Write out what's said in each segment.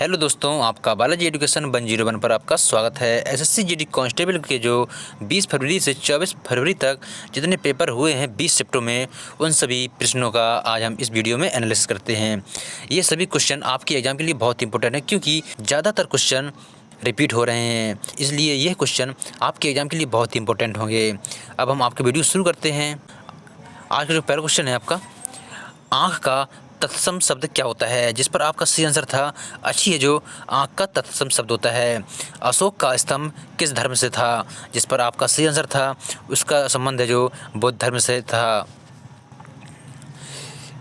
Hello दोस्तों, आपका Balaji education 101 पर आपका स्वागत है। एसएससी जीडी कांस्टेबल के जो 20 फरवरी से 24 फरवरी तक जितने पेपर हुए हैं 20 शिफ्टों में, उन सभी प्रश्नों का आज हम इस वीडियो में एनालिसिस करते हैं। ये सभी क्वेश्चन आपके एग्जाम के लिए बहुत इंपॉर्टेंट है, क्योंकि ज़्यादातर क्वेश्चन रिपीट हो रहे हैं, इसलिए यह क्वेश्चन आपके एग्जाम के लिए बहुत इंपॉर्टेंट होंगे। अब हम आपके वीडियो शुरू करते हैं। आज का जो पहला क्वेश्चन है आपका, आँख का तत्सम शब्द क्या होता है? जिस पर आपका सही आंसर था अच्छी है, जो आँख का तत्सम शब्द होता है। अशोक का स्तंभ किस धर्म से था? जिस पर आपका सही आंसर था उसका संबंध है जो बौद्ध धर्म से था।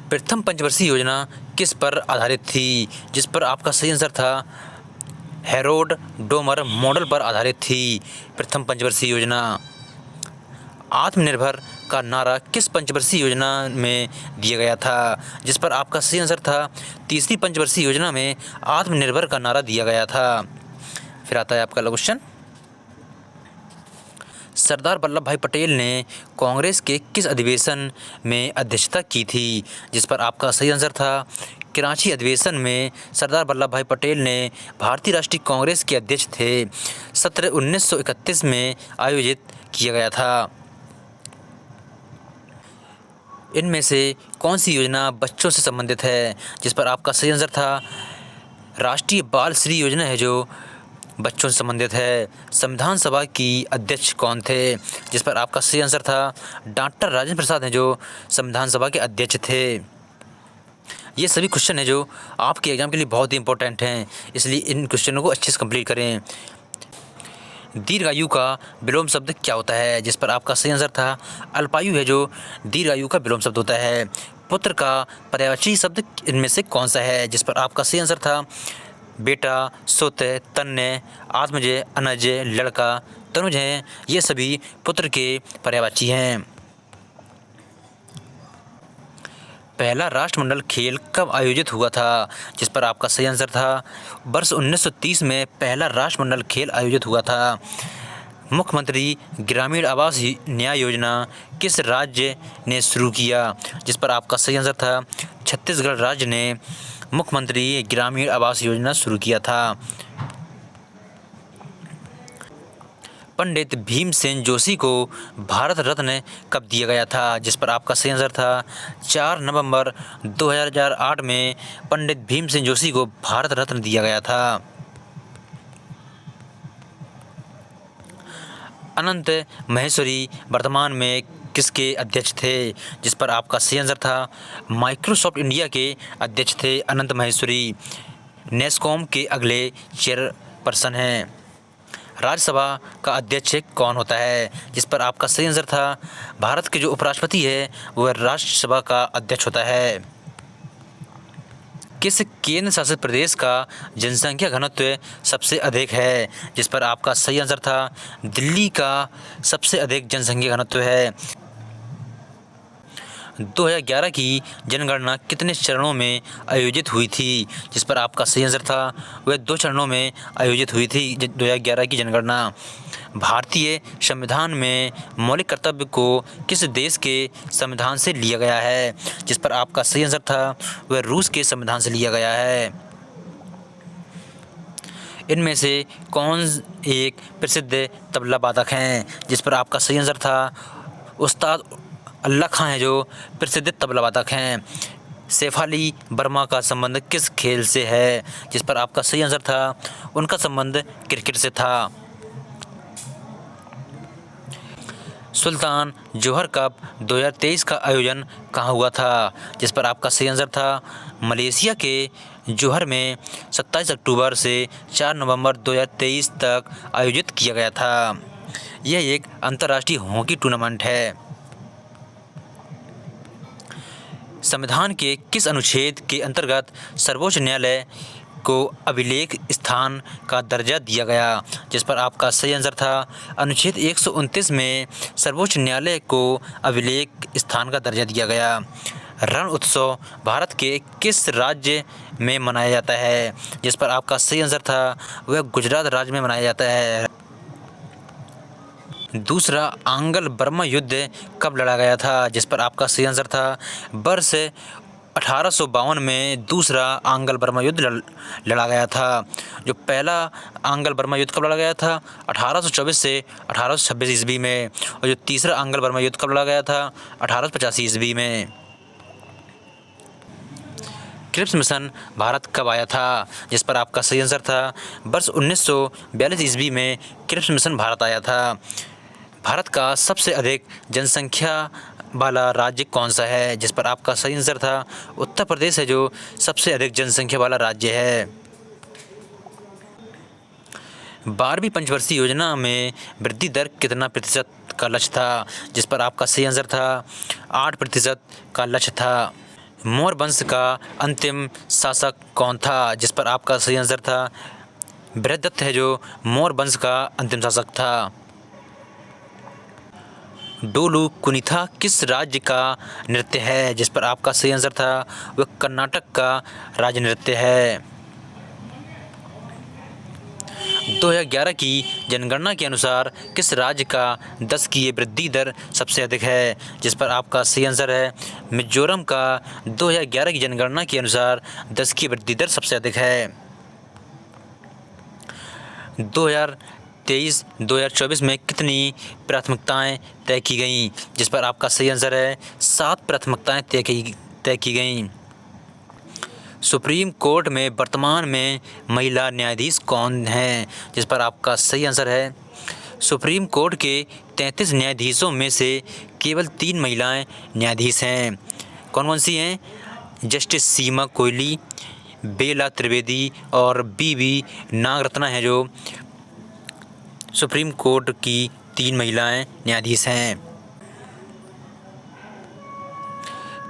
प्रथम पंचवर्षीय योजना किस पर आधारित थी? जिस पर आपका सही आंसर था हेरोड डोमर मॉडल पर आधारित थी प्रथम पंचवर्षीय योजना। आत्मनिर्भर का नारा किस पंचवर्षीय योजना में दिया गया था? जिस पर आपका सही आंसर था तीसरी पंचवर्षीय योजना में आत्मनिर्भर का नारा दिया गया था। फिर आता है आपका क्वेश्चन, सरदार वल्लभ भाई पटेल ने कांग्रेस के किस अधिवेशन में अध्यक्षता की थी? जिस पर आपका सही आंसर था कराची अधिवेशन में सरदार वल्लभ भाई पटेल ने भारतीय राष्ट्रीय कांग्रेस के अध्यक्ष थे। सत्र 1931 में आयोजित किया गया था। इनमें से कौन सी योजना बच्चों से संबंधित है? जिस पर आपका सही आंसर था राष्ट्रीय बाल श्री योजना है, जो बच्चों से संबंधित है। संविधान सभा की अध्यक्ष कौन थे? जिस पर आपका सही आंसर था डॉक्टर राजेंद्र प्रसाद हैं, जो संविधान सभा के अध्यक्ष थे। ये सभी क्वेश्चन हैं जो आपके एग्जाम के लिए बहुत ही इंपॉर्टेंट हैं, इसलिए इन क्वेश्चनों को अच्छे से कंप्लीट करें। दीर्घायु का विलोम शब्द क्या होता है? जिस पर आपका सही आंसर था अल्पायु है, जो दीर्घायु का विलोम शब्द होता है। पुत्र का पर्यायवाची शब्द इनमें से कौन सा है? जिस पर आपका सही आंसर था बेटा, सुत, तन्य, आत्मजय, अनजय, लड़का, तनुज हैं। ये सभी पुत्र के पर्यायवाची हैं। पहला राष्ट्रमंडल खेल कब आयोजित हुआ था? जिस पर आपका सही आंसर था वर्ष 1930 में पहला राष्ट्रमंडल खेल आयोजित हुआ था। मुख्यमंत्री ग्रामीण आवास न्याय योजना किस राज्य ने शुरू किया? जिस पर आपका सही आंसर था छत्तीसगढ़ राज्य ने मुख्यमंत्री ग्रामीण आवास योजना शुरू किया था। पंडित भीमसेन जोशी को भारत रत्न कब दिया गया था? जिस पर आपका सही आंसर था 4 नवंबर 2008 में पंडित भीमसेन जोशी को भारत रत्न दिया गया था। अनंत महेश्वरी वर्तमान में किसके अध्यक्ष थे? जिस पर आपका सही आंसर था माइक्रोसॉफ्ट इंडिया के अध्यक्ष थे अनंत महेश्वरी। नेस्कॉम के अगले चेयरपर्सन हैं। राज्यसभा का अध्यक्ष कौन होता है? जिस पर आपका सही आंसर था भारत के जो उपराष्ट्रपति है वह राज्यसभा का अध्यक्ष होता है। किस केंद्र शासित प्रदेश का जनसंख्या घनत्व सबसे अधिक है? जिस पर आपका सही आंसर था दिल्ली का सबसे अधिक जनसंख्या घनत्व है। 2011 की जनगणना कितने चरणों में आयोजित हुई थी? जिस पर आपका सही आंसर था वह 2 चरणों में आयोजित हुई थी 2011 की जनगणना। भारतीय संविधान में मौलिक कर्तव्य को किस देश के संविधान से लिया गया है? जिस पर आपका सही आंसर था वह रूस के संविधान से लिया गया है। इनमें से कौन एक प्रसिद्ध तबला वादक हैं? जिस पर आपका सही आंसर था उस्ताद अल्लाह खां हैं, जो प्रसिद्ध तबला वादक हैं। शेफाली वर्मा का संबंध किस खेल से है? जिस पर आपका सही आंसर था उनका संबंध क्रिकेट से था। सुल्तान जोहर कप 2023 का आयोजन कहाँ हुआ था? जिस पर आपका सही आंसर था मलेशिया के जोहर में 27 अक्टूबर से 4 नवंबर 2023 तक आयोजित किया गया था। यह एक अंतर्राष्ट्रीय हॉकी टूर्नामेंट है। संविधान के किस अनुच्छेद के अंतर्गत सर्वोच्च न्यायालय को अभिलेख स्थान का दर्जा दिया गया? जिस पर आपका सही आंसर था अनुच्छेद 129 में सर्वोच्च न्यायालय को अभिलेख स्थान का दर्जा दिया गया। रण उत्सव भारत के किस राज्य में मनाया जाता है? जिस पर आपका सही आंसर था वह गुजरात राज्य में मनाया जाता है। दूसरा आंग्ल बर्मा युद्ध कब लड़ा गया था? जिस पर आपका सही आंसर था वर्ष 1852 में दूसरा आंग्ल बर्मा युद्ध लड़ा गया था। जो पहला आंग्ल बर्मा युद्ध कब लड़ा गया था? 1824 से 1826 ईस्वी में। और जो तीसरा आंग्ल बर्मा युद्ध कब लड़ा गया था? 1885 ईस्वी में। क्रिप्स मिशन भारत कब आया था? जिस पर आपका सही आंसर था वर्ष 1942 ईस्वी में क्रिप्स मिशन भारत आया था। भारत का सबसे अधिक जनसंख्या वाला राज्य कौन सा है? जिस पर आपका सही आंसर था उत्तर प्रदेश है जो सबसे अधिक जनसंख्या वाला राज्य है। 12वीं पंचवर्षीय योजना में वृद्धि दर कितना प्रतिशत का लक्ष्य था? जिस पर आपका सही आंसर था 8% का लक्ष्य था। मौर्य वंश का अंतिम शासक कौन था? जिस पर आपका सही आंसर था बृहदत्त है जो मौर्य वंश का अंतिम शासक था। डोलू कुनिथा किस राज्य का नृत्य है? जिस पर आपका सही आंसर था वह कर्नाटक का राज्य नृत्य है। 2011 की जनगणना के अनुसार किस राज्य का दशकीय वृद्धि दर सबसे अधिक है? जिस पर आपका सही आंसर है मिजोरम का 2011 की जनगणना के अनुसार दशकीय वृद्धि दर सबसे अधिक है। 2023-2024 में कितनी प्राथमिकताएं तय की गईं? जिस पर आपका सही आंसर है 7 प्राथमिकताएं तय की गईं। सुप्रीम कोर्ट में वर्तमान में महिला न्यायाधीश कौन हैं? जिस पर आपका सही आंसर है सुप्रीम कोर्ट के 33 न्यायाधीशों में से केवल 3 महिलाएं न्यायाधीश हैं। कौन कौन सी हैं? जस्टिस सीमा कोहली, बेला त्रिवेदी और बीवी नागरत्ना हैं जो सुप्रीम कोर्ट की 3 महिलाएं न्यायाधीश हैं।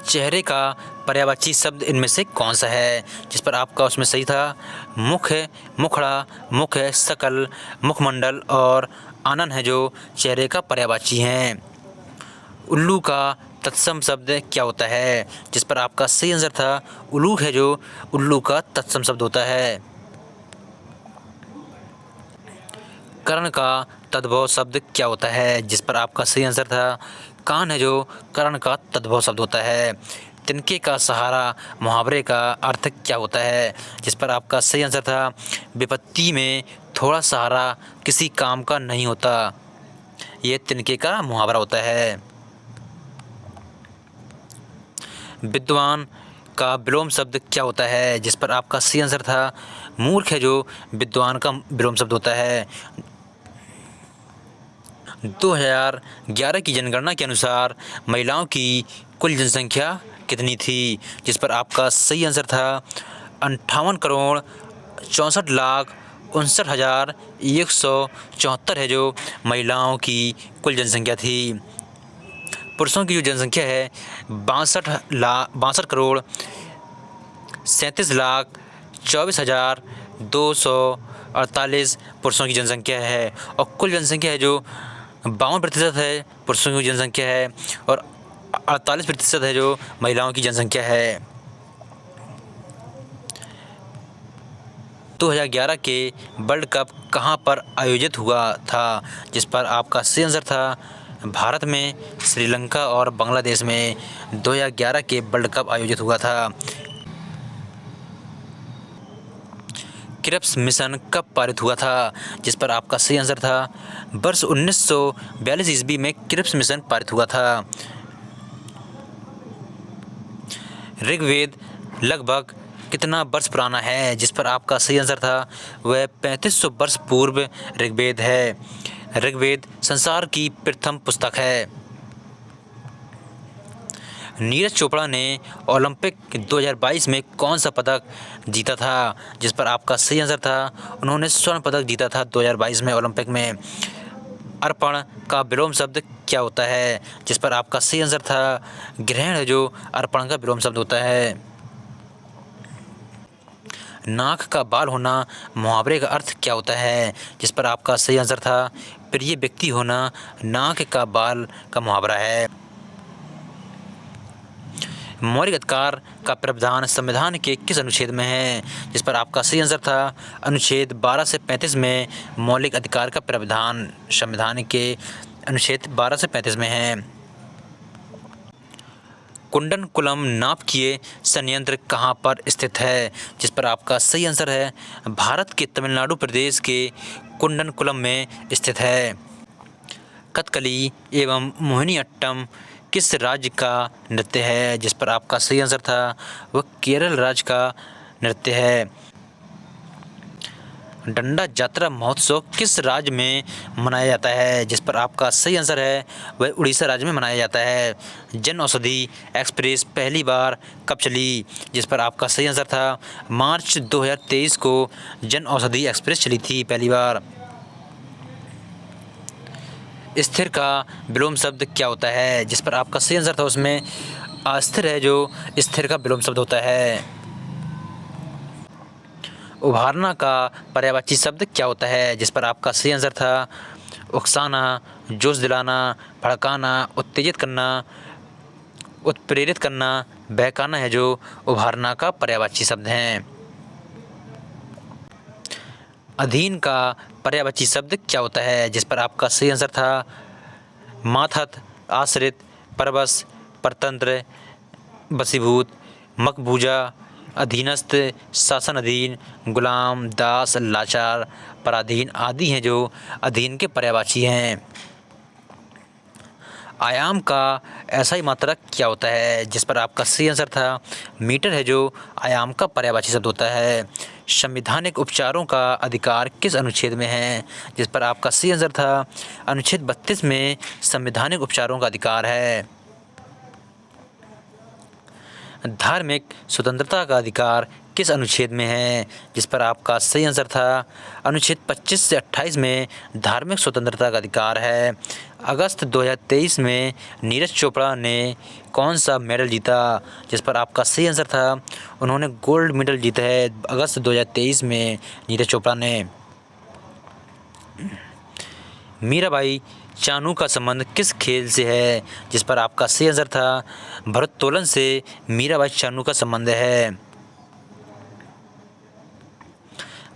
चेहरे का पर्यायवाची शब्द इनमें से कौन सा है? जिस पर आपका उसमें सही था मुख है, मुखड़ा, मुख है, शकल, मुखमंडल और आनन है जो चेहरे का पर्यायवाची हैं। उल्लू का तत्सम शब्द क्या होता है? जिस पर आपका सही आंसर था उलूक है जो उल्लू का तत्सम शब्द होता है। कर्ण का तद्भव शब्द क्या होता है? जिस पर आपका सही आंसर था कान है जो कर्ण का तद्भव शब्द होता है। तिनके का सहारा मुहावरे का अर्थ क्या होता है? जिस पर आपका सही आंसर था विपत्ति में थोड़ा सहारा किसी काम का नहीं होता। ये तिनके का मुहावरा होता है। विद्वान का विलोम शब्द क्या होता है? जिस पर आपका सही आंसर था मूर्ख है जो विद्वान का विलोम शब्द होता है। 2011 की जनगणना के अनुसार महिलाओं की कुल जनसंख्या कितनी थी? जिस पर आपका सही आंसर था 58,64,59,174 है जो महिलाओं की कुल जनसंख्या थी। पुरुषों की जो जनसंख्या है 62,37,24,248 पुरुषों की जनसंख्या है और कुल जनसंख्या है जो 52% है पुरुषों की जनसंख्या है और 48% है जो महिलाओं की जनसंख्या है। 2011 के वर्ल्ड कप कहां पर आयोजित हुआ था? जिस पर आपका सही आंसर था भारत में, श्रीलंका और बांग्लादेश में 2011 के वर्ल्ड कप आयोजित हुआ था। क्रिप्स मिशन कब पारित हुआ था? जिस पर आपका सही आंसर था वर्ष 1942 ईस्वी में क्रिप्स मिशन पारित हुआ था। ऋग्वेद लगभग कितना वर्ष पुराना है? जिस पर आपका सही आंसर था वह 3500 वर्ष पूर्व ऋग्वेद है। ऋग्वेद संसार की प्रथम पुस्तक है। नीरज चोपड़ा ने ओलंपिक 2022 में कौन सा पदक जीता था? जिस पर आपका सही आंसर था उन्होंने स्वर्ण पदक जीता था 2022 में ओलंपिक में। अर्पण का विलोम शब्द क्या होता है? जिस पर आपका सही आंसर था ग्रहण है जो अर्पण का विलोम शब्द होता है। नाक का बाल होना मुहावरे का अर्थ क्या होता है? जिस पर आपका सही आंसर था प्रिय व्यक्ति होना नाक का बाल का मुहावरा है। मौलिक अधिकार का प्रावधान संविधान के किस अनुच्छेद में है? जिस पर आपका सही आंसर था अनुच्छेद 12 से 35 में मौलिक अधिकार का प्रावधान संविधान के अनुच्छेद 12 से 35 में है। कुंडनकुलम नाभिकीय संयंत्र कहाँ पर स्थित है? जिस पर आपका सही आंसर है भारत के तमिलनाडु प्रदेश के कुंडनकुलम में स्थित है। कथकली एवं मोहिनीअट्टम किस राज्य का नृत्य है? जिस पर आपका सही आंसर था वह केरल राज्य का नृत्य है। डंडा यात्रा महोत्सव किस राज्य में मनाया जाता है? जिस पर आपका सही आंसर है वह उड़ीसा राज्य में मनाया जाता है। जन औषधि एक्सप्रेस पहली बार कब चली? जिस पर आपका सही आंसर था मार्च 2023 को जन औषधि एक्सप्रेस चली थी पहली बार। स्थिर का विलोम शब्द क्या होता है? जिस पर आपका सही आंसर था उसमें अस्थिर है जो स्थिर का विलोम शब्द होता है। उभारना का पर्यायवाची शब्द क्या होता है? जिस पर आपका सही आंसर था उकसाना, जोश दिलाना, भड़काना, उत्तेजित करना, उत्प्रेरित करना, बहकाना है जो उभारना का पर्यायवाची शब्द हैं। अधीन का पर्यायवाची शब्द क्या होता है? जिस पर आपका सही आंसर था माथत, आश्रित, परवश, परतंत्र, वशीभूत, मकबूजा, अधीनस्थ, शासन अधीन, गुलाम, दास, लाचार, पराधीन आदि हैं जो अधीन के पर्यायवाची हैं। आयाम का ऐसा मात्रक क्या होता है? जिस पर आपका सही आंसर था मीटर है जो आयाम का पर्यायवाची शब्द होता है। संवैधानिक उपचारों का अधिकार किस अनुच्छेद में है? जिस पर आपका सही आंसर था अनुच्छेद 32 में संवैधानिक उपचारों का अधिकार है। धार्मिक स्वतंत्रता का अधिकार किस अनुच्छेद में है? जिस पर आपका सही आंसर था अनुच्छेद 25 से 28 में धार्मिक स्वतंत्रता का अधिकार है। अगस्त 2023 में नीरज चोपड़ा ने कौन सा मेडल जीता? जिस पर आपका सही आंसर था उन्होंने गोल्ड मेडल जीता है अगस्त 2023 में नीरज चोपड़ा ने। मीराबाई चानू का संबंध किस खेल से है? जिस पर आपका सही आंसर था भारोत्तोलन से मीराबाई चानू का संबंध है।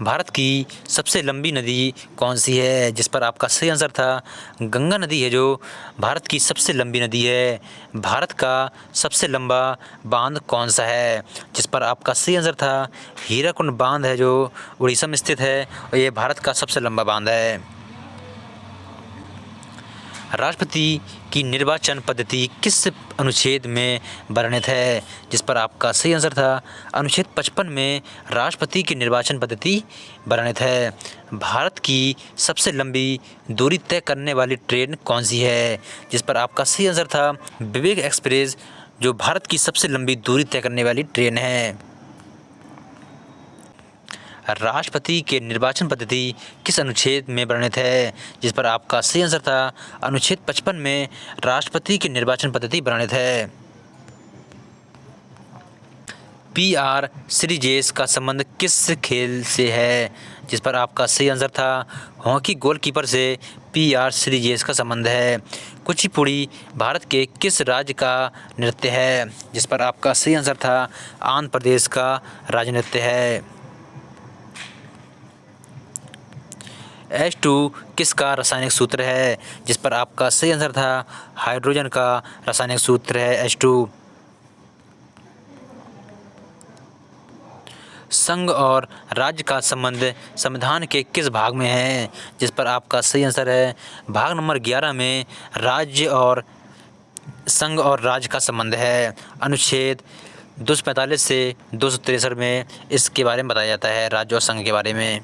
भारत की सबसे लंबी नदी कौन सी है? जिस पर आपका सही आंसर था गंगा नदी है जो भारत की सबसे लंबी नदी है। भारत का सबसे लंबा बांध कौन सा है? जिस पर आपका सही आंसर था हीराकुंड बांध है जो उड़ीसा में स्थित है और ये भारत का सबसे लंबा बांध है। राष्ट्रपति की निर्वाचन पद्धति किस अनुच्छेद में वर्णित है? जिस पर आपका सही आंसर था अनुच्छेद 55 में राष्ट्रपति की निर्वाचन पद्धति वर्णित है। भारत की सबसे लंबी दूरी तय करने वाली ट्रेन कौन सी है? जिस पर आपका सही आंसर था विवेक एक्सप्रेस जो भारत की सबसे लंबी दूरी तय करने वाली ट्रेन है। राष्ट्रपति के निर्वाचन पद्धति किस अनुच्छेद में वर्णित है? जिस पर आपका सही आंसर था अनुच्छेद 55 में राष्ट्रपति की निर्वाचन पद्धति वर्णित है। PR सीरीजेस का संबंध किस खेल से है? जिस पर आपका सही आंसर था हॉकी गोलकीपर से PR सीरीजेस का संबंध है। कुचिपुड़ी भारत के किस राज्य का नृत्य है? जिस पर आपका सही आंसर था आंध्र प्रदेश का राज्य नृत्य है। H2 किसका रासायनिक सूत्र है? जिस पर आपका सही आंसर था हाइड्रोजन का रासायनिक सूत्र है H2। संघ और राज्य का संबंध संविधान के किस भाग में है? जिस पर आपका सही आंसर है भाग नंबर 11 में राज्य और संघ और राज्य का संबंध है। अनुच्छेद 245 से 263 में इसके बारे में बताया जाता है राज्य और संघ के बारे में।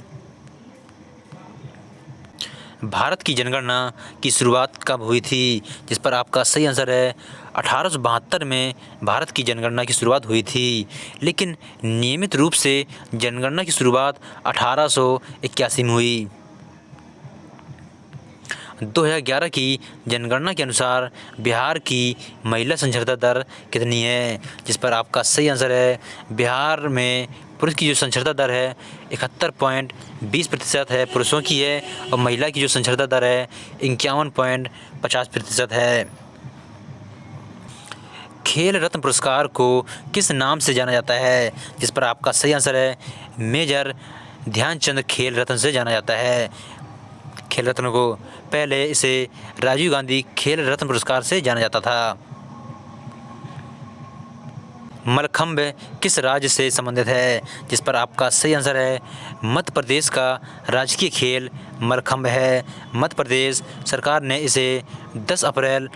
भारत की जनगणना की शुरुआत कब हुई थी? जिस पर आपका सही आंसर है 1872 में भारत की जनगणना की शुरुआत हुई थी, लेकिन नियमित रूप से जनगणना की शुरुआत 1881 में हुई। 2011 की जनगणना के अनुसार बिहार की महिला साक्षरता दर कितनी है? जिस पर आपका सही आंसर है बिहार में पुरुष की जो साक्षरता दर है 71.20% है पुरुषों की है और महिला की जो साक्षरता दर है 51.50% है। खेल रत्न पुरस्कार को किस नाम से जाना जाता है? जिस पर आपका सही आंसर है मेजर ध्यानचंद खेल रत्न से जाना जाता है। खेल रत्न को पहले इसे राजीव गांधी खेल रत्न पुरस्कार से जाना जाता था। मलखंभ किस राज्य से संबंधित है? जिस पर आपका सही आंसर है मध्य प्रदेश का राजकीय खेल मलखंभ है। मध्य प्रदेश सरकार ने इसे 10 अप्रैल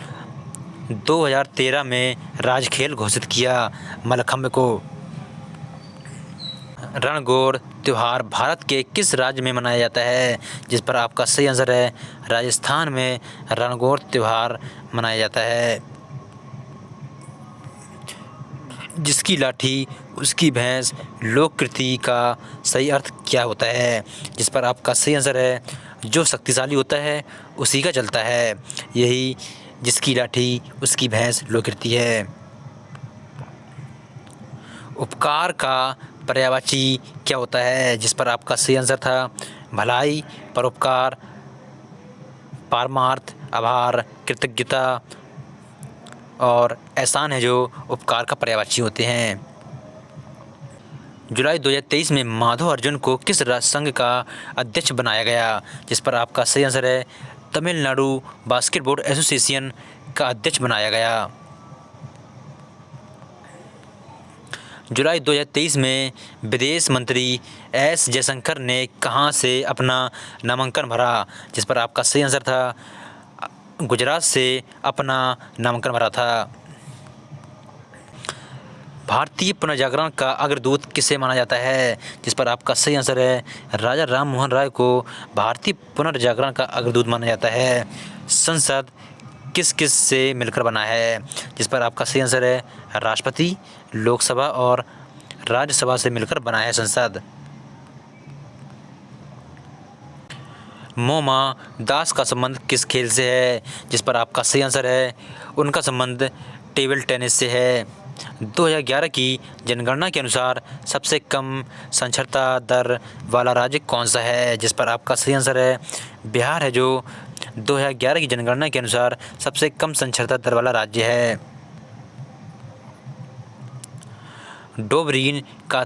2013 में राज्य खेल घोषित किया मलखंभ को। रणगौर त्यौहार भारत के किस राज्य में मनाया जाता है? जिस पर आपका सही आंसर है राजस्थान में रणगौर त्यौहार मनाया जाता है। जिसकी लाठी उसकी भैंस लोककृति का सही अर्थ क्या होता है? जिस पर आपका सही आंसर है जो शक्तिशाली होता है उसी का चलता है। यही जिसकी लाठी उसकी भैंस लोककृति है। उपकार का पर्यायवाची क्या होता है? जिस पर आपका सही आंसर था भलाई, परोपकार, पारमार्थ, आभार, कृतज्ञता और एहसान है जो उपकार का पर्यायवाची होते हैं। जुलाई 2023 में माधव अर्जुन को किस राज्य संघ का अध्यक्ष बनाया गया? जिस पर आपका सही आंसर है तमिलनाडु बास्केटबॉल एसोसिएशन का अध्यक्ष बनाया गया। जुलाई 2023 में विदेश मंत्री एस जयशंकर ने कहां से अपना नामांकन भरा? जिस पर आपका सही आंसर था गुजरात से अपना नामांकन भरा था। भारतीय पुनर्जागरण का अग्रदूत किसे माना जाता है? जिस पर आपका सही आंसर है राजा राम मोहन राय को भारतीय पुनर्जागरण का अग्रदूत माना जाता है। संसद किस किस से मिलकर बना है? जिस पर आपका सही आंसर है राष्ट्रपति, लोकसभा और राज्यसभा से मिलकर बना है संसद। मोमा दास का संबंध किस खेल से है? जिस पर आपका सही आंसर है उनका संबंध टेबल टेनिस से है। 2011 की जनगणना के अनुसार सबसे कम साक्षरता दर वाला राज्य कौन सा है? जिस पर आपका सही आंसर है बिहार है जो 2011 की जनगणना के अनुसार सबसे कम साक्षरता दर वाला राज्य है। डोबरीन का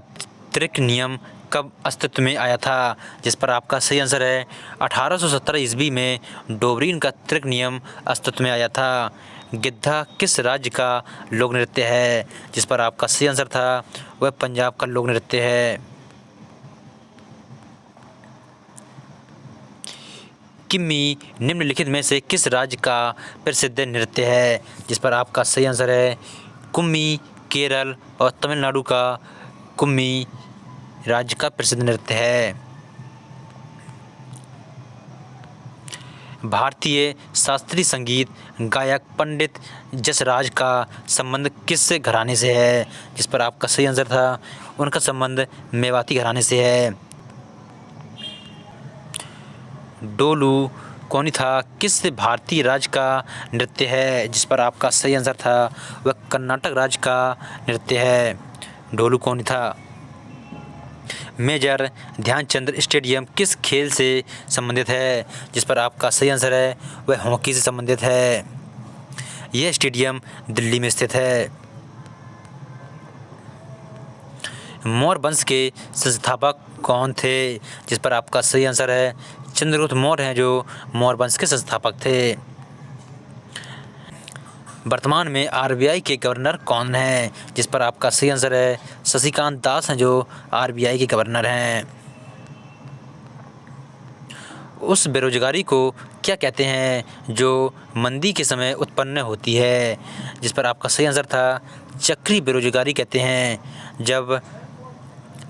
त्रिक नियम कब अस्तित्व में आया था? जिस पर आपका सही आंसर है 1817 ईस्वी में डोबरीन का त्रिक नियम अस्तित्व में आया था। गिद्धा किस राज्य का लोक नृत्य है? जिस पर आपका सही आंसर था वह पंजाब का लोक नृत्य है। किम्मी निम्नलिखित में से किस राज्य का प्रसिद्ध नृत्य है? जिस पर आपका सही आंसर है कुम्मी केरल और तमिलनाडु का कुम्मी राज्य का प्रसिद्ध नृत्य है। भारतीय शास्त्रीय संगीत गायक पंडित जसराज का संबंध किस घराने से है? जिस पर आपका सही आंसर था उनका संबंध मेवाती घराने से है। डोलू कोनिथा किस भारतीय राज्य का नृत्य है? जिस पर आपका सही आंसर था वह कर्नाटक राज्य का नृत्य है डोलू कोनिथा। मेजर ध्यानचंद स्टेडियम किस खेल से संबंधित है? जिस पर आपका सही आंसर है वह हॉकी से संबंधित है। यह स्टेडियम दिल्ली में स्थित है। मौर्य वंश के संस्थापक कौन थे? जिस पर आपका सही आंसर है चंद्रगुप्त मौर्य हैं जो मौर्य वंश के संस्थापक थे। वर्तमान में आरबीआई के गवर्नर कौन हैं? जिस पर आपका सही आंसर है शशिकांत दास हैं जो आरबीआई के गवर्नर हैं। उस बेरोजगारी को क्या कहते हैं जो मंदी के समय उत्पन्न होती है? जिस पर आपका सही आंसर था चक्रीय बेरोजगारी कहते हैं जब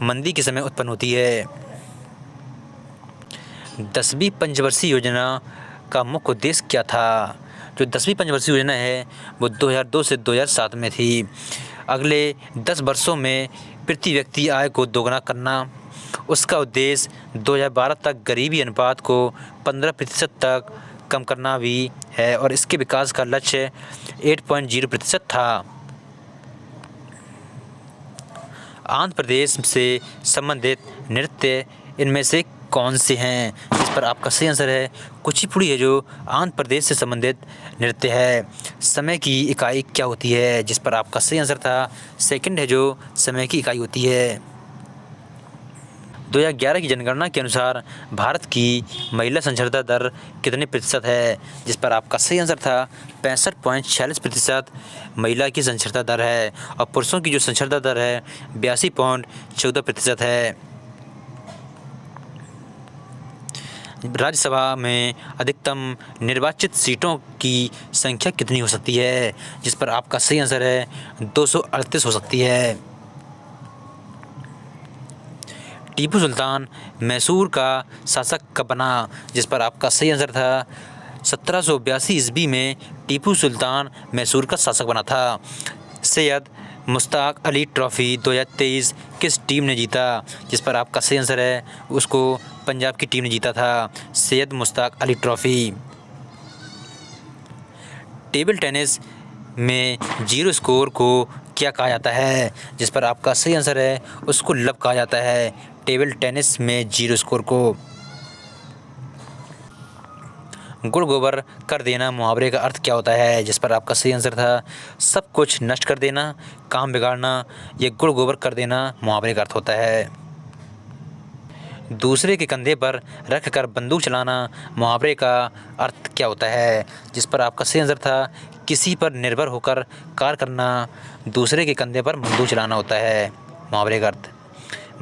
मंदी के समय उत्पन्न होती है। 10वीं पंचवर्षीय योजना का मुख्य उद्देश्य क्या था? जो 10वीं पंचवर्षीय योजना है वो 2002 से 2007 में थी। अगले 10 वर्षों में प्रति व्यक्ति आय को दोगुना करना। उसका उद्देश्य 2012 तक गरीबी अनुपात को 15% तक कम करना भी है और इसके विकास का लक्ष्य 8.0% था। आंध्र प्रदेश से संबंधित नृत्य इनमें से कौन से हैं? जिस पर आपका सही आंसर है कुचिपुड़ी है जो आंध्र प्रदेश से संबंधित नृत्य है। समय की इकाई क्या होती है? जिस पर आपका सही आंसर था सेकंड है जो समय की इकाई होती है। 2011 की जनगणना के अनुसार भारत की महिला साक्षरता दर कितने प्रतिशत है, जिस पर आपका सही आंसर था 65.46% महिला की साक्षरता दर है और पुरुषों की जो साक्षरता दर है 82.14% है। राज्यसभा में अधिकतम निर्वाचित सीटों की संख्या कितनी हो सकती है, जिस पर आपका सही आंसर है 238 हो सकती है। टीपू सुल्तान मैसूर का शासक कब बना, जिस पर आपका सही आंसर था 1782 ईस्वी में टीपू सुल्तान मैसूर का शासक बना था। सैयद मुश्ताक अली ट्रॉफ़ी 2023 किस टीम ने जीता, जिस पर आपका सही आंसर है उसको पंजाब की टीम ने जीता था, Syed Mushtaq Ali trophy. Table tennis में जीरो स्कोर को क्या कहा जाता है, जिस पर आपका सही आंसर है उसको लब कहा जाता है, टेबल टेनिस में जीरो स्कोर को। गुड़ गोबर कर देना मुहावरे का अर्थ क्या होता है, जिस पर आपका सही आंसर था सब कुछ नष्ट कर देना, काम बिगाड़ना। ये गुड़ गोबर कर देना मुहावरे का अर्थ होता है। दूसरे के कंधे पर रख कर बंदूक चलाना मुहावरे का अर्थ क्या होता है, जिस पर आपका सही आंसर था किसी पर निर्भर होकर कार्य करना, दूसरे के कंधे पर बंदूक चलाना होता है मुहावरे का अर्थ।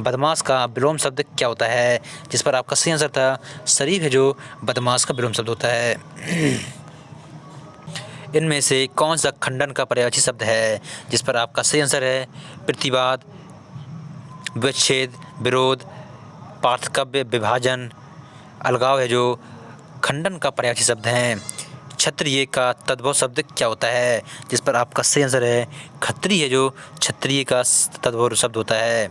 बदमाश का विलोम शब्द क्या होता है, जिस पर आपका सही आंसर था शरीफ है जो बदमाश का विलोम शब्द होता है। इनमें से कौन सा खंडन का पर्यायवाची शब्द है, जिस पर आपका सही आंसर है प्रतिवाद, विच्छेद, विरोध, पार्थक्य, विभाजन। अलगाव है जो खंडन का पर्यायवाची शब्द हैं। क्षत्रिय का तद्भव शब्द क्या होता है, जिस पर आपका सही आंसर है खत्री है जो क्षत्रिय का तद्भव शब्द होता है।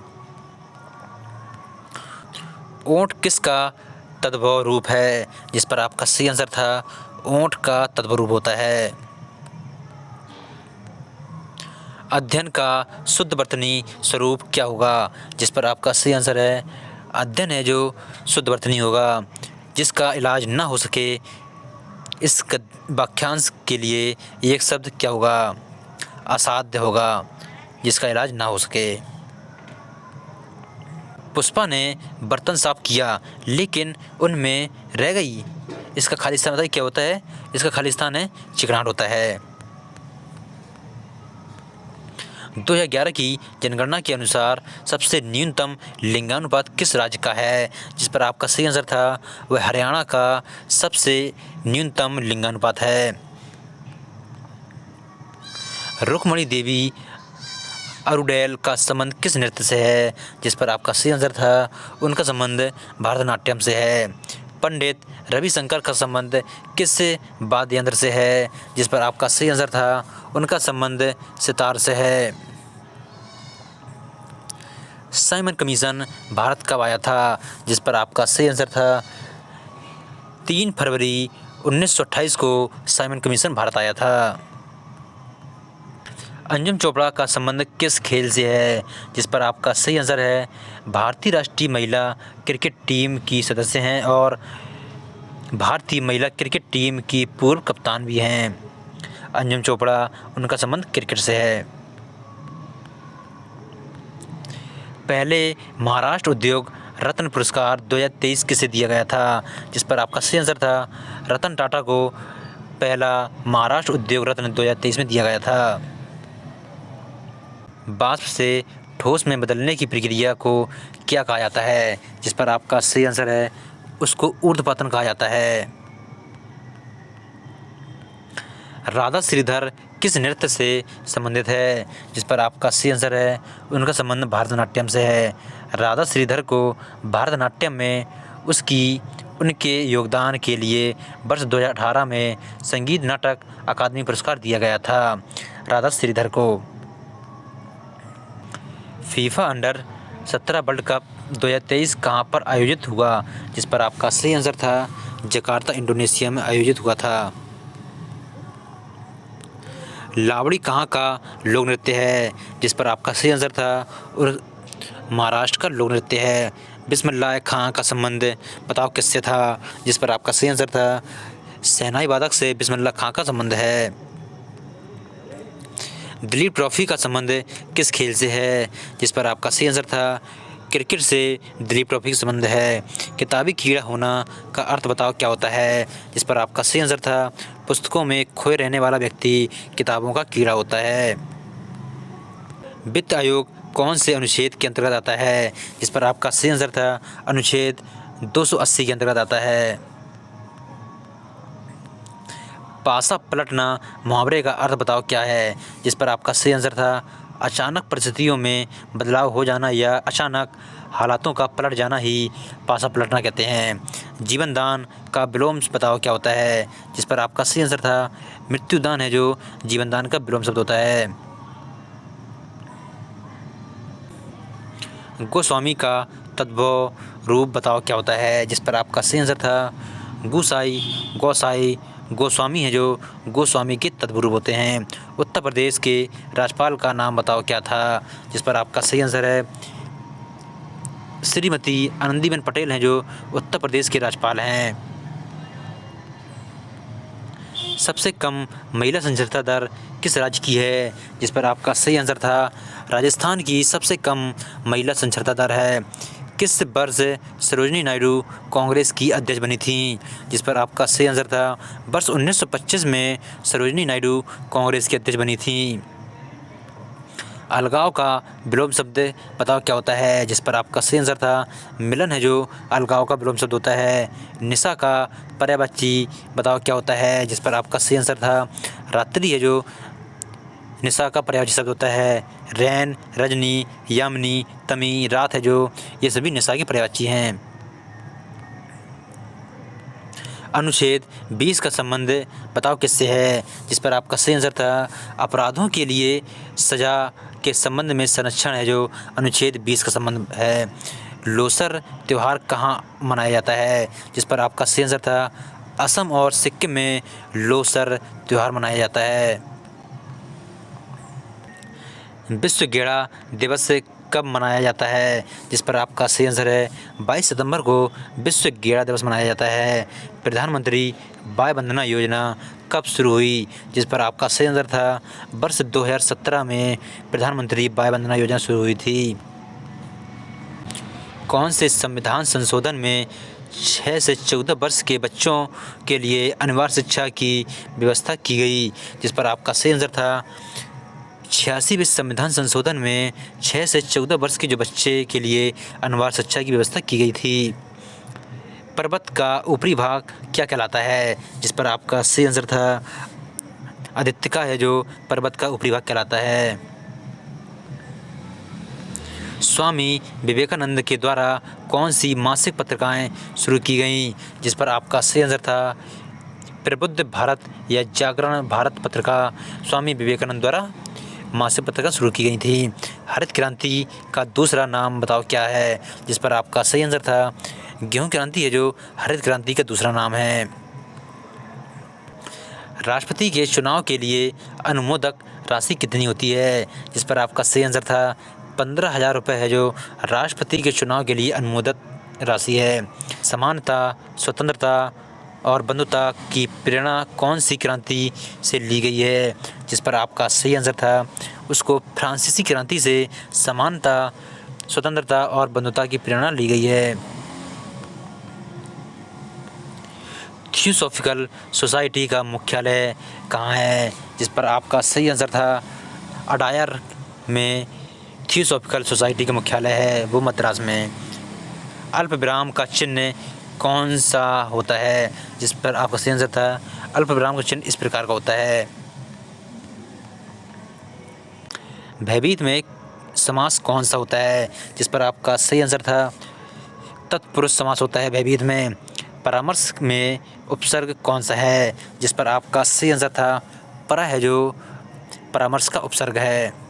ऊँट किसका तद्भव रूप है, जिस पर आपका सही आंसर था ऊँट का तद्भव रूप होता है। अध्ययन का शुद्ध वर्तनी स्वरूप क्या होगा, जिस पर आपका सही आंसर है अध्ययन है जो शुद्ध वर्तनी होगा। जिसका इलाज ना हो सके, इस वाक्यांश के लिए एक शब्द क्या होगा, असाध्य होगा, जिसका इलाज ना हो सके। पुष्पा ने बर्तन साफ किया लेकिन उनमें रह गई, इसका खालिस्तान बताइए क्या होता है, इसका खालिस्तान है चिकनाहट होता है। 2011 की जनगणना के अनुसार सबसे न्यूनतम लिंगानुपात किस राज्य का है, जिस पर आपका सही आंसर था वह हरियाणा का सबसे न्यूनतम लिंगानुपात है। रुक्मणी देवी अरुडेल का संबंध किस नृत्य से है, जिस पर आपका सही आंसर था उनका संबंध भरतनाट्यम से है। पंडित रविशंकर का संबंध किस वाद्य यंत्र से है, जिस पर आपका सही आंसर था उनका संबंध सितार से है। साइमन कमीशन भारत कब आया था, जिस पर आपका सही आंसर था 3 फरवरी 1928 को साइमन कमीशन भारत आया था। अंजुम चोपड़ा का संबंध किस खेल से है, जिस पर आपका सही आंसर है भारतीय राष्ट्रीय महिला क्रिकेट टीम की सदस्य हैं और भारतीय महिला क्रिकेट टीम की पूर्व कप्तान भी हैं। अंजुम चोपड़ा उनका संबंध क्रिकेट से है। पहले महाराष्ट्र उद्योग रत्न पुरस्कार 2023 किसे दिया गया था, जिस पर आपका सही आंसर था रतन टाटा को पहला महाराष्ट्र उद्योग रत्न 2023 में दिया गया था। वाष्प से ठोस में बदलने की प्रक्रिया को क्या कहा जाता है, जिस पर आपका सही आंसर है उसको ऊर्ध्वपतन कहा जाता है। राधा श्रीधर किस नृत्य से संबंधित है, जिस पर आपका सही आंसर है उनका संबंध भरतनाट्यम से है। राधा श्रीधर को भरतनाट्यम में उनके योगदान के लिए वर्ष 2018 में संगीत नाटक अकादमी पुरस्कार दिया गया था राधा श्रीधर को। फीफा अंडर 17 वर्ल्ड कप 2023 कहाँ पर आयोजित हुआ, जिस पर आपका सही आंसर था जकार्ता इंडोनेशिया में आयोजित हुआ था। लावड़ी कहाँ का लोक नृत्य है, जिस पर आपका सही आंसर था और महाराष्ट्र का लोक नृत्य है। बिस्मिल्लाह खां का संबंध बताओ किससे था, जिस पर आपका सही आंसर था शहनाई वादक से बिस्मिल्लाह खां का संबंध है। दिलीप ट्रॉफी का संबंध किस खेल से है, जिस पर आपका सही आंसर था क्रिकेट से दिलीप ट्रॉफी का संबंध है। किताबी कीड़ा होना का अर्थ बताओ क्या होता है, जिस पर आपका सही आंसर था पुस्तकों में खोए रहने वाला व्यक्ति किताबों का कीड़ा होता है। वित्त आयोग कौन से अनुच्छेद के अंतर्गत आता है, जिस पर आपका सही आंसर था अनुच्छेद 280 के अंतर्गत आता है। पासा पलटना मुहावरे का अर्थ बताओ क्या है, जिस पर आपका सही आंसर था अचानक परिस्थितियों में बदलाव हो जाना या अचानक हालातों का पलट जाना ही पासा पलटना कहते हैं। जीवन दान का विलोम बताओ क्या होता है, जिस पर आपका सही आंसर था मृत्युदान है जो जीवन दान का विलोम शब्द होता है। गोस्वामी का तद्भव रूप बताओ क्या होता है, जिस पर आपका सही आंसर था गुसाई गोसाई। गोस्वामी है जो गोस्वामी के तद्भव रूप होते हैं। उत्तर प्रदेश के राज्यपाल का नाम बताओ क्या था, जिस पर आपका सही आंसर है श्रीमती आनंदीबेन पटेल हैं जो उत्तर प्रदेश के राज्यपाल हैं। सबसे कम महिला साक्षरता दर किस राज्य की है, जिस पर आपका सही आंसर था राजस्थान की सबसे कम महिला साक्षरता दर है। किस वर्ष सरोजिनी नायडू कांग्रेस की अध्यक्ष बनी थी, जिस पर आपका सही आंसर था वर्ष 1925 में सरोजिनी नायडू कांग्रेस की अध्यक्ष बनी थी। अलगाव का विलोम शब्द बताओ क्या होता है, जिस पर आपका सही आंसर था मिलन है जो अलगाव का विलोम शब्द होता है। निशा का पर्यायवाची बताओ क्या होता है, जिस पर आपका सही आंसर था रात्रि है जो निशा का पर्यायवाची शब्द होता है। रैन, रजनी, यामिनी, तमी, रात है जो ये सभी निशा के पर्यायवाची हैं। अनुच्छेद 20 का संबंध बताओ किससे है, जिस पर आपका सही आंसर था अपराधों के लिए सजा के संबंध में संरक्षण है जो अनुच्छेद 20 का संबंध है। लोसर त्यौहार कहाँ मनाया जाता है, जिस पर आपका सही आंसर था असम और सिक्किम में लोसर त्यौहार मनाया जाता है। विश्व गेड़ा दिवस कब मनाया जाता है, जिस पर आपका सही आंसर है 22 सितंबर को विश्व गेड़ा दिवस मनाया जाता है। प्रधानमंत्री वय वंदना योजना कब शुरू हुई, जिस पर आपका सही आंसर था वर्ष 2017 में प्रधानमंत्री वय वंदना योजना शुरू हुई थी। कौन से संविधान संशोधन में 6 से 14 वर्ष के बच्चों के लिए अनिवार्य शिक्षा की व्यवस्था की गई, जिस पर आपका सही आंसर था 86वें संविधान संशोधन में 6 से 14 वर्ष के जो बच्चे के लिए अनिवार्य शिक्षा की व्यवस्था की गई थी। पर्वत का ऊपरी भाग क्या कहलाता है, जिस पर आपका सही आंसर था आदित्यका है जो पर्वत का ऊपरी भाग कहलाता है। स्वामी विवेकानंद के द्वारा कौन सी मासिक पत्रिकाएं शुरू की गईं, जिस पर आपका सही आंसर था प्रबुद्ध भारत या जागरण भारत पत्रिका स्वामी विवेकानंद द्वारा मासिक पत्रिका शुरू की गई थी। हरित क्रांति का दूसरा नाम बताओ क्या है, जिस पर आपका सही आंसर था गेहूं क्रांति है जो हरित क्रांति का दूसरा नाम है। राष्ट्रपति के चुनाव के लिए अनुमोदक राशि कितनी होती है, जिस पर आपका सही आंसर था 15,000 रुपये है जो राष्ट्रपति के चुनाव के लिए अनुमोदक राशि है। समानता, स्वतंत्रता और बंधुता की प्रेरणा कौन सी क्रांति से ली गई है, जिस पर आपका सही आंसर था उसको फ्रांसीसी क्रांति से समानता, स्वतंत्रता और बंधुता की प्रेरणा ली गई है। थियोसॉफिकल सोसाइटी का मुख्यालय कहाँ है, जिस पर आपका सही आंसर था अडायर में थियोसॉफिकल सोसाइटी का मुख्यालय है वो मद्रास में। अल्प विराम का चिन्ह कौन सा होता है, जिस पर आपका सही आंसर था अल्प विराम का चिन्ह इस प्रकार का होता है। भयभीत में समास कौन सा होता है, जिस पर आपका सही आंसर था तत्पुरुष समास होता है भयभीत में। परामर्श में उपसर्ग कौन सा है, जिस पर आपका सही आंसर था परा है जो परामर्श का उपसर्ग है।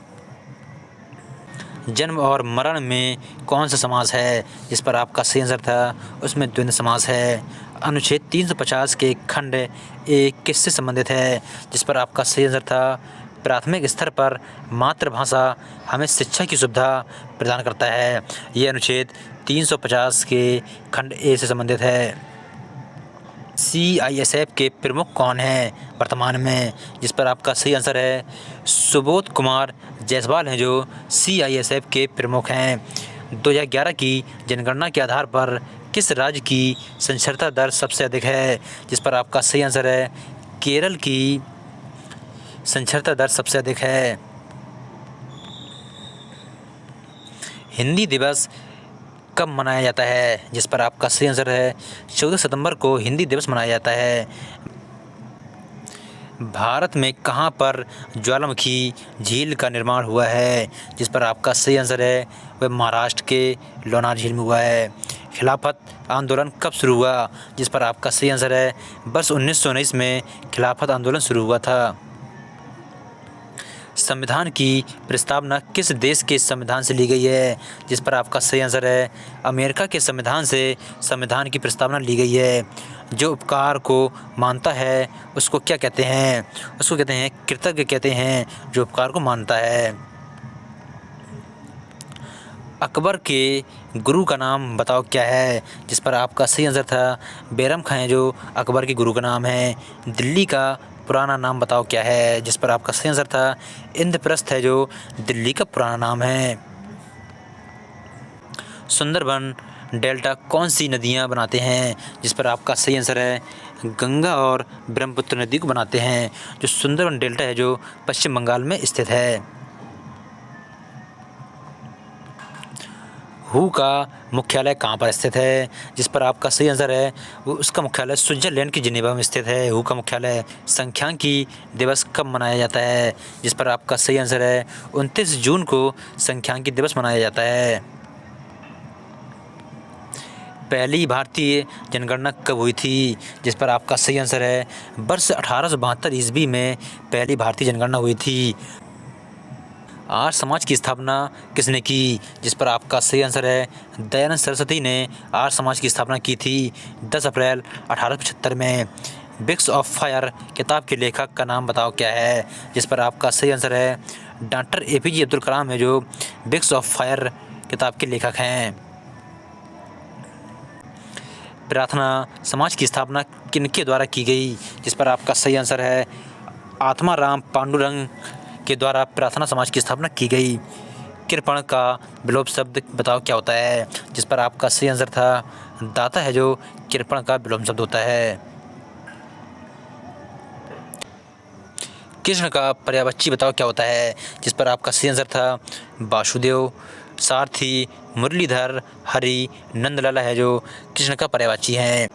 जन्म और मरण में कौन सा समास है, जिस पर आपका सही आंसर था उसमें द्वंद्व समास है। अनुच्छेद 350 के खंड एक किससे संबंधित है, जिस पर आपका सही आंसर था प्राथमिक स्तर पर मातृभाषा हमें शिक्षा की सुविधा प्रदान करता है। ये अनुच्छेद 350 के खंड ए से संबंधित है। CISF के प्रमुख कौन हैं वर्तमान में, जिस पर आपका सही आंसर है सुबोध कुमार जायसवाल हैं जो CISF के प्रमुख हैं। 2011 की जनगणना के आधार पर किस राज्य की साक्षरता दर सबसे अधिक है? जिस पर आपका सही आंसर है केरल की साक्षरता दर सबसे अधिक है। हिंदी दिवस कब मनाया जाता है? जिस पर आपका सही आंसर है 14 सितंबर को हिंदी दिवस मनाया जाता है। भारत में कहाँ पर ज्वालामुखी झील का निर्माण हुआ है? जिस पर आपका सही आंसर है वह महाराष्ट्र के लोनार झील में हुआ है। खिलाफत आंदोलन कब शुरू हुआ? जिस पर आपका सही आंसर है वर्ष 1919 में खिलाफत आंदोलन शुरू हुआ था। संविधान की प्रस्तावना किस देश के संविधान से ली गई है? जिस पर आपका सही आंसर है अमेरिका के संविधान से संविधान की प्रस्तावना ली गई है। जो उपकार को मानता है उसको क्या कहते हैं? उसको कहते हैं कृतज्ञ कहते हैं, जो उपकार को मानता है। अकबर के गुरु का नाम बताओ क्या है? जिस पर आपका सही आंसर था बैरम खां है, जो अकबर के गुरु का नाम है। दिल्ली का पुराना नाम बताओ क्या है? जिस पर आपका सही आंसर था इंद्रप्रस्थ है, जो दिल्ली का पुराना नाम है। सुंदरबन डेल्टा कौन सी नदियाँ बनाते हैं? जिस पर आपका सही आंसर है गंगा और ब्रह्मपुत्र नदी को बनाते हैं। जो सुंदरबन डेल्टा है जो पश्चिम बंगाल में स्थित है। हू का मुख्यालय कहाँ पर स्थित है? जिस पर आपका सही आंसर है वो उसका मुख्यालय स्विट्जरलैंड की जिनेवा में स्थित है। हू का मुख्यालय। सांख्यिकी दिवस कब मनाया जाता है? जिस पर आपका सही आंसर है 29 जून को सांख्यिकी दिवस मनाया जाता है। पहली भारतीय जनगणना कब हुई थी? जिस पर आपका सही आंसर है वर्ष 1872 ईस्वी में पहली भारतीय जनगणना हुई थी। आर्य समाज की स्थापना किसने की? जिस पर आपका सही आंसर है दयानंद सरस्वती ने आर्य समाज की स्थापना की थी 10 अप्रैल 1875 में। विंग्स ऑफ फायर किताब के लेखक का नाम बताओ क्या है? जिस पर आपका सही आंसर है डॉक्टर APJ अब्दुल कलाम है, जो विंग्स ऑफ फायर किताब के लेखक हैं। प्रार्थना समाज की स्थापना किनके द्वारा की गई? जिस पर आपका सही आंसर है आत्माराम पांडुरंग के द्वारा प्रार्थना समाज की स्थापना की गई। कृपण का विलोप शब्द बताओ क्या होता है? जिस पर आपका सही आंसर था दाता है, जो कृपण का विलोप शब्द होता है। कृष्ण का पर्यायवाची बताओ क्या होता है? जिस पर आपका सही आंसर था वासुदेव। सारथी मुरलीधर हरि नंदलाला है, जो कृष्ण का पर्यायवाची हैं।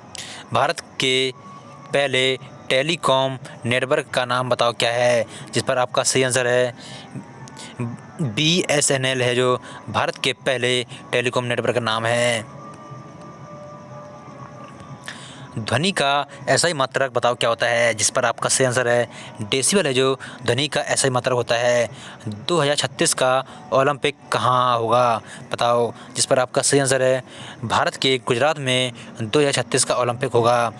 भारत के पहले टेलीकॉम नेटवर्क का नाम बताओ क्या है? जिस पर आपका सही आंसर है BSNL है, जो भारत के पहले टेलीकॉम नेटवर्क का नाम है। ध्वनि का SI मात्रक बताओ क्या होता है? जिस पर आपका सही आंसर है डेसिबल है, जो ध्वनि का SI मात्रक होता है। 2036 का ओलंपिक कहाँ होगा बताओ? जिस पर आपका सही आंसर है भारत के गुजरात में 2036 का ओलंपिक होगा।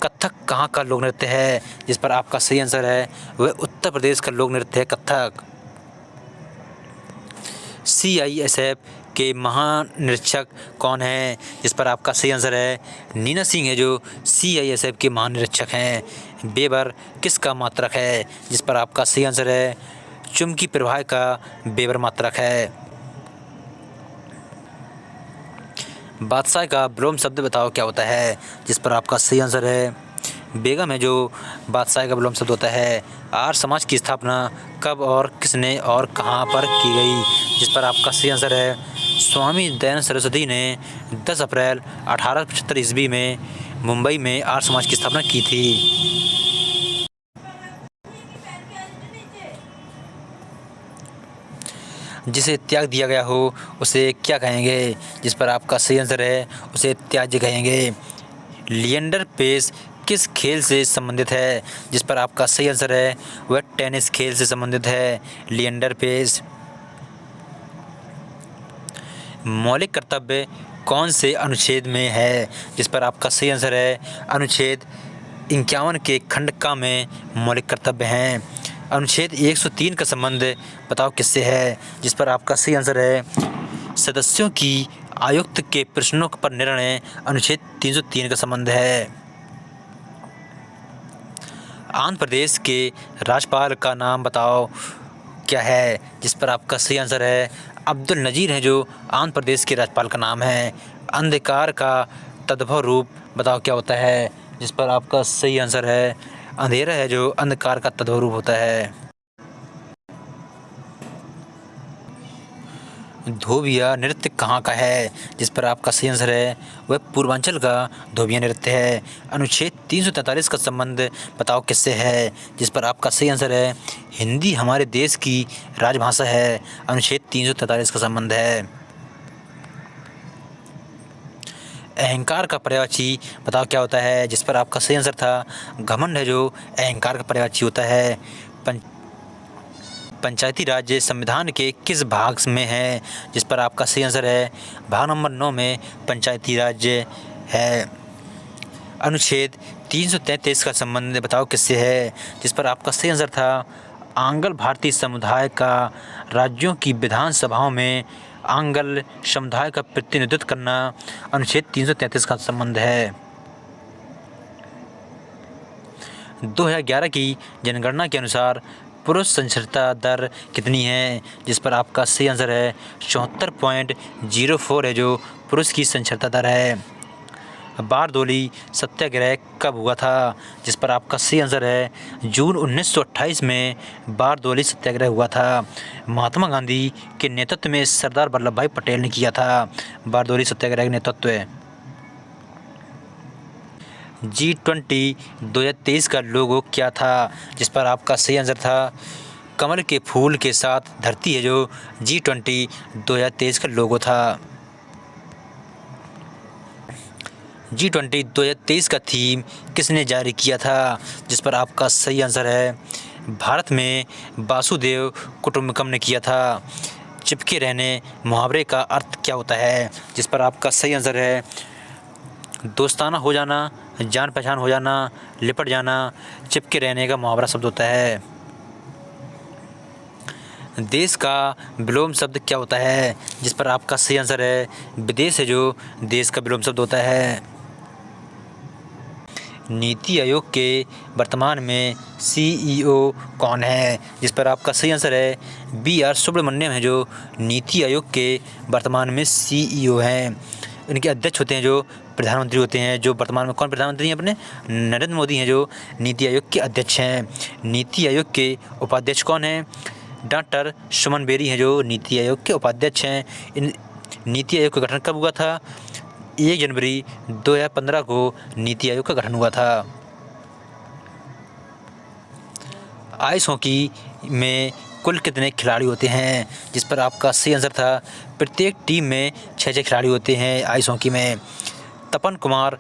कथक कहाँ का लोक नृत्य है? जिस पर आपका सही आंसर है वह उत्तर प्रदेश का लोक नृत्य है कथक। CISF के महानिरीक्षक कौन हैं? जिस पर आपका सही आंसर है नीना सिंह है, जो CISF के महानिरीक्षक हैं। वेबर किसका मात्रक है? जिस पर आपका सही आंसर है चुंबकीय प्रवाह का वेबर मात्रक है। बादशाह का विलोम शब्द बताओ क्या होता है? जिस पर आपका सही आंसर है बेगम है, जो बादशाह का विलोम शब्द होता है। आर्य समाज की स्थापना कब और किसने और कहाँ पर की गई? जिस पर आपका सही आंसर है स्वामी दयानंद सरस्वती ने 10 अप्रैल 1875 ईस्वी में मुंबई में आर्य समाज की स्थापना की थी। जिसे त्याग दिया गया हो उसे क्या कहेंगे? जिस पर आपका सही आंसर है उसे त्याज्य कहेंगे। लिएंडर पेस किस खेल से संबंधित है? जिस पर आपका सही आंसर है वह टेनिस खेल से संबंधित है। लिएंडर पेस। मौलिक कर्तव्य कौन से अनुच्छेद में है? जिस पर आपका सही आंसर है अनुच्छेद 51 के खंड क में मौलिक कर्तव्य हैं। अनुच्छेद 103 का संबंध बताओ किससे है? जिस पर आपका सही आंसर है सदस्यों की आयुक्त के प्रश्नों पर निर्णय अनुच्छेद 303 का संबंध है। आंध्र प्रदेश के राज्यपाल का नाम बताओ क्या है, जिस पर आपका सही आंसर है अब्दुल नज़ीर है, जो आंध्र प्रदेश के राज्यपाल का नाम है। अंधकार का तद्भव रूप बताओ क्या होता है, जिस पर आपका सही आंसर है अंधेरा है, जो अंधकार का तद्भव रूप होता है। धोबिया नृत्य कहाँ का है, जिस पर आपका सही आंसर है वह पूर्वांचल का धोबिया नृत्य है। अनुच्छेद 343 का संबंध बताओ किससे है, जिस पर आपका सही आंसर है हिंदी हमारे देश की राजभाषा है। अनुच्छेद 343 का संबंध है। अहंकार का पर्यायवाची बताओ क्या होता है, जिस पर आपका सही आंसर था घमंड है, जो अहंकार का पर्यायवाची होता है। पंचायती राज संविधान के किस भाग में है, जिस पर आपका सही आंसर है भाग नंबर 9 में पंचायती राज है। अनुच्छेद 333 का संबंध बताओ किससे है, जिस पर आपका सही आंसर था आंग्ल भारतीय समुदाय का राज्यों की विधानसभाओं में आंग्ल समुदाय का प्रतिनिधित्व करना। अनुच्छेद 333 का संबंध है। 2011 की जनगणना के अनुसार पुरुष साक्षरता दर कितनी है, जिस पर आपका सही आंसर है 74.04 है, जो पुरुष की साक्षरता दर है। बारदोली सत्याग्रह कब हुआ था, जिस पर आपका सही आंसर है जून 1928 में बारदोली सत्याग्रह हुआ था। महात्मा गांधी के नेतृत्व में सरदार वल्लभ भाई पटेल ने किया था बारदोली सत्याग्रह का नेतृत्व। G20 2023 का लोगो क्या था, जिस पर आपका सही आंसर था कमल के फूल के साथ धरती है, जो G20 2023 का लोगो था। G20 2023 का थीम किसने जारी किया था, जिस पर आपका सही आंसर है भारत में वासुदेव कुटुंबकम ने किया था। चिपके रहने मुहावरे का अर्थ क्या होता है, जिस पर आपका सही आंसर है दोस्ताना हो जाना, जान पहचान हो जाना, लिपट जाना। चिपके रहने का मुहावरा शब्द होता है। देश का विलोम शब्द क्या होता है, जिस पर आपका सही आंसर है विदेश है, जो देश का विलोम शब्द होता है। नीति आयोग के वर्तमान में CEO कौन है, जिस पर आपका सही आंसर है BR सुब्रमण्यम है, जो नीति आयोग के वर्तमान में CEO हैं। इनके अध्यक्ष होते हैं जो प्रधानमंत्री होते हैं, जो वर्तमान में कौन प्रधानमंत्री हैं अपने नरेंद्र मोदी हैं, जो नीति आयोग के अध्यक्ष हैं। नीति आयोग के उपाध्यक्ष कौन हैं, डॉक्टर सुमन बेरी हैं, जो नीति आयोग के उपाध्यक्ष हैं। इन नीति आयोग का गठन कब हुआ था, 1 जनवरी 2015 को नीति आयोग का गठन हुआ था। आइस हॉकी में कुल कितने खिलाड़ी होते हैं, जिस पर आपका सही आंसर था प्रत्येक टीम में 6 खिलाड़ी होते हैं आइस हॉकी में। तपन कुमार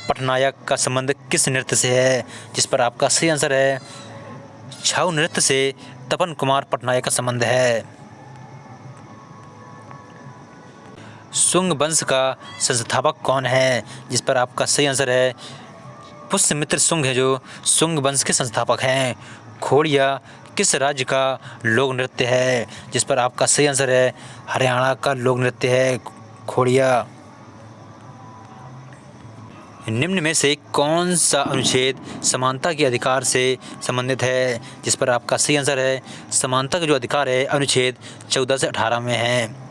पटनायक का संबंध किस नृत्य से है, जिस पर आपका सही आंसर है छऊ नृत्य से तपन कुमार पटनायक का संबंध है। शुंग वंश का संस्थापक कौन है, जिस पर आपका सही आंसर है पुष्यमित्र शुंग है, जो शुंग वंश के संस्थापक हैं। खोड़िया किस राज्य का लोक नृत्य है, जिस पर आपका सही आंसर है हरियाणा का लोक नृत्य है खोड़िया। निम्न में से कौन सा अनुच्छेद समानता के अधिकार से संबंधित है, जिस पर आपका सही आंसर है समानता का जो अधिकार है अनुच्छेद 14 से 18 में है।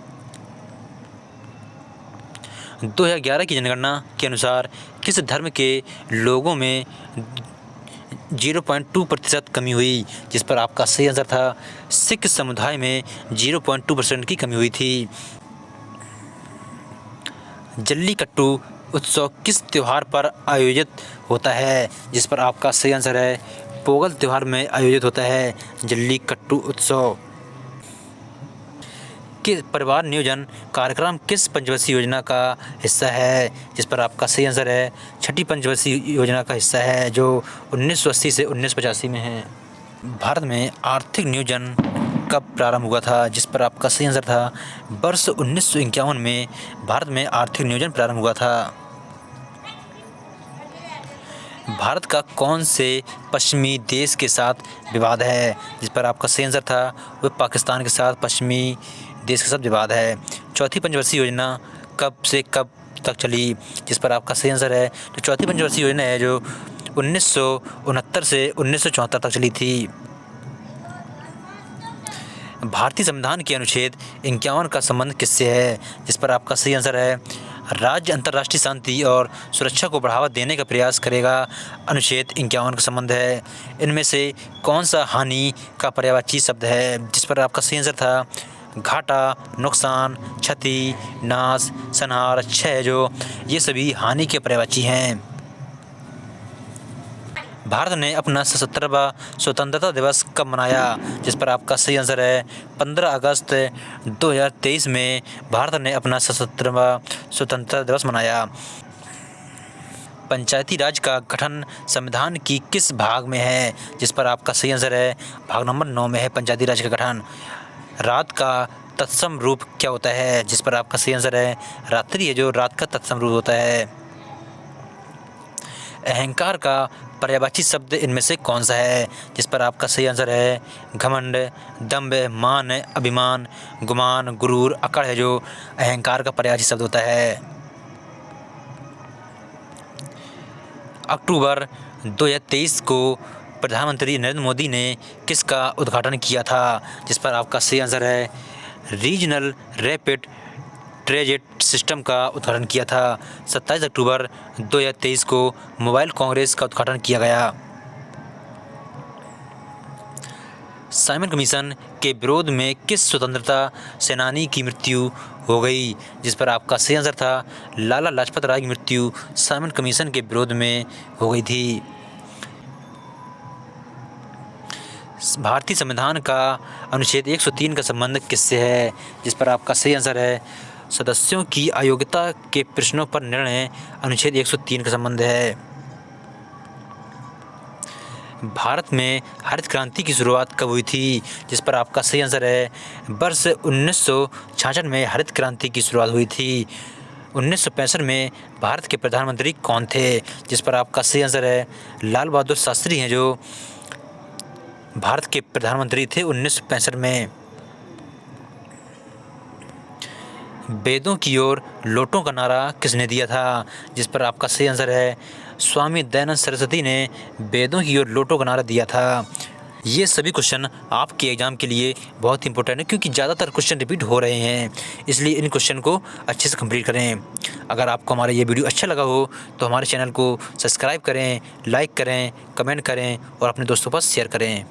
2011 की जनगणना के अनुसार किस धर्म के लोगों में 0.2% कमी हुई, जिस पर आपका सही आंसर था सिख समुदाय में 0.2% की कमी हुई थी। जल्लीकट्टू उत्सव किस त्यौहार पर आयोजित होता है, जिस पर आपका सही आंसर है पोंगल त्यौहार में आयोजित होता है जल्लीकट्टू उत्सव। कि परिवार नियोजन कार्यक्रम किस पंचवर्षीय योजना का हिस्सा है, जिस पर आपका सही आंसर है छठी पंचवर्षीय योजना का हिस्सा है, जो 1980 से 1985 में है। भारत में आर्थिक नियोजन कब प्रारंभ हुआ था, जिस पर आपका सही आंसर था वर्ष 1951 में भारत में आर्थिक नियोजन प्रारंभ हुआ था। भारत का कौन से पश्चिमी देश के साथ विवाद है, जिस पर आपका सही आंसर था वह पाकिस्तान के साथ पश्चिमी देश के साथ विवाद है। चौथी पंचवर्षीय योजना कब से कब तक चली, जिस पर आपका सही आंसर है तो चौथी पंचवर्षीय योजना है जो 1969 से 1974 तक चली थी। भारतीय संविधान के अनुच्छेद 51 का संबंध किससे है? जिस पर आपका सही आंसर है राज्य अंतर्राष्ट्रीय शांति और सुरक्षा को बढ़ावा देने का प्रयास करेगा। अनुच्छेद 51 का संबंध है। इनमें से कौन सा हानि का पर्यायवाची शब्द है? जिस पर आपका सही आंसर था घाटा, नुकसान, क्षति, नाश, संहार, क्षय। जो ये सभी हानि के पर्यायवाची हैं। भारत ने अपना 77वां स्वतंत्रता दिवस कब मनाया? जिस पर आपका सही आंसर है 15 अगस्त 2023 में भारत ने अपना 77वां स्वतंत्रता दिवस मनाया। पंचायती राज का गठन संविधान की किस भाग में है? जिस पर आपका सही आंसर है भाग नंबर 9 में है पंचायती राज का गठन। रात का तत्सम रूप क्या होता है? जिस पर आपका सही आंसर है रात्रि है जो रात का तत्सम रूप होता है। अहंकार का पर्यायवाची शब्द इनमें से कौन सा है? जिस पर आपका सही आंसर है घमंड, दंभ, मान, अभिमान, गुमान, गुरूर, अकड़ है जो अहंकार का पर्यायवाची शब्द होता है। अक्टूबर 2023 को प्रधानमंत्री नरेंद्र मोदी ने किसका उद्घाटन किया था? जिस पर आपका सही आंसर है रीजनल रैपिड ट्रांजिट सिस्टम का उद्घाटन किया था। 27 अक्टूबर 2023 को मोबाइल कांग्रेस का उद्घाटन किया गया। साइमन कमीशन के विरोध में किस स्वतंत्रता सेनानी की मृत्यु हो गई? जिस पर आपका सही आंसर था लाला लाजपत राय की मृत्यु साइमन कमीशन के विरोध में हो गई थी। भारतीय संविधान का अनुच्छेद 103 का संबंध किससे है? जिस पर आपका सही आंसर है सदस्यों की अयोग्यता के प्रश्नों पर निर्णय अनुच्छेद 103 का संबंध है। भारत में हरित क्रांति की शुरुआत कब हुई थी? जिस पर आपका सही आंसर है वर्ष 1966 में हरित क्रांति की शुरुआत हुई थी। 1965 में भारत के प्रधानमंत्री कौन थे? जिस पर आपका सही आंसर है लाल बहादुर शास्त्री हैं जो भारत के प्रधानमंत्री थे 1965 में। वेदों की ओर लौटों का नारा किसने दिया था? जिस पर आपका सही आंसर है स्वामी दयानंद सरस्वती ने वेदों की ओर लौटों का नारा दिया था। ये सभी क्वेश्चन आपके एग्जाम के लिए बहुत इंपॉर्टेंट है क्योंकि ज़्यादातर क्वेश्चन रिपीट हो रहे हैं, इसलिए इन क्वेश्चन को अच्छे से कंप्लीट करें। अगर आपको हमारा ये वीडियो अच्छा लगा हो तो हमारे चैनल को सब्सक्राइब करें, लाइक करें, कमेंट करें और अपने दोस्तों के पास शेयर करें।